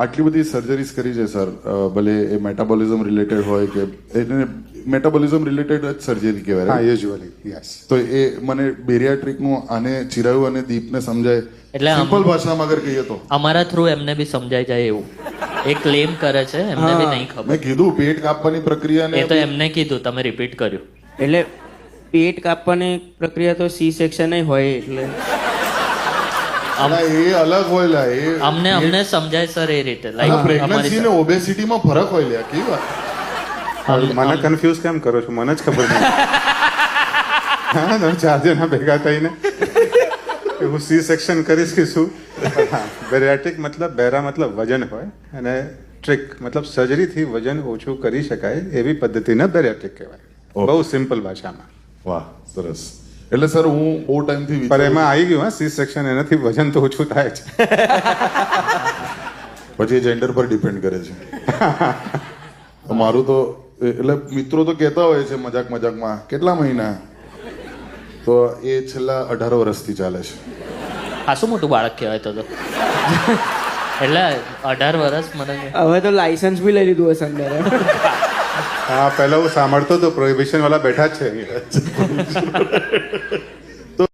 આટલી બધી સર્જરીઝ કરી છે સર, ભલે એ મેટાબોલિઝમ રિલેટેડ હોય કે એને મેટાબોલિઝમ રિલેટેડ જ સર્જરી કહેવાય હા right? Usually yes. તો એ મને બેરિયાટ્રિકનું આને ચિરાયુ અને દીપને સમજાય એટલે સિમ્પલ ભાષામાં અગર કહીએ તો અમારા થ્રુ એમને બી સમજાઈ જાય એવું એ ક્લેમ કરે છે, એમને બી નહીં ખબર. મેં કીધું પેટ કાપવાની પ્રક્રિયાને એ તો એમને કીધું, તમે રિપીટ કર્યું. એટલે પેટ કાપવાની પ્રક્રિયા તો સી સેક્શન હોય એટલે ના, એ અલગ હોય લા, એ અમને સમજાય સર એ રીતે. લાઈક પ્રેગ્નન્સી ને ઓબેસિટીમાં ફરક હોય લ્યા, કેવી વાત. મને કન્ફ્યુઝ કેમ કરો છો? મને જ ખબર નહીં. હા તમે 4 જણા ભેગા થઈને કે હું સી સેક્શન કરીશ કે શું? બેરિયાટ્રિક મતલબ બેરા મતલબ વજન હોય અને ટ્રિક મતલબ સર્જરીથી વજન ઓછું કરી શકાય એવી પદ્ધતિને બેરિયાટ્રિક કહેવાય, બહુ સિમ્પલ ભાષામાં. વાહ, સરસ. એટલે સર હું બહુ ટાઈમથી પણ એમાં આવી ગયું હા સી સેક્શન, એનાથી વજન તો ઓછું થાય છે. પછી જેન્ડર પર ડિપેન્ડ કરે છે. તો મારું તો એટલે મિત્રો તો કહેતા હોય છે મજાક મજાકમાં કેટલા મહિના, તો એ છેલ્લા 18 વર્ષથી ચાલે છે. ખાસું મોટું બાળક કહેવાય તો એટલે 18 વર્ષ મને હવે તો લાયસન્સ બી લઈ લીધું હશે અંદર. હા પહેલા હું સાંભળતો તો પ્રોહિબિશન વાળા બેઠા જ છે અહીંયા.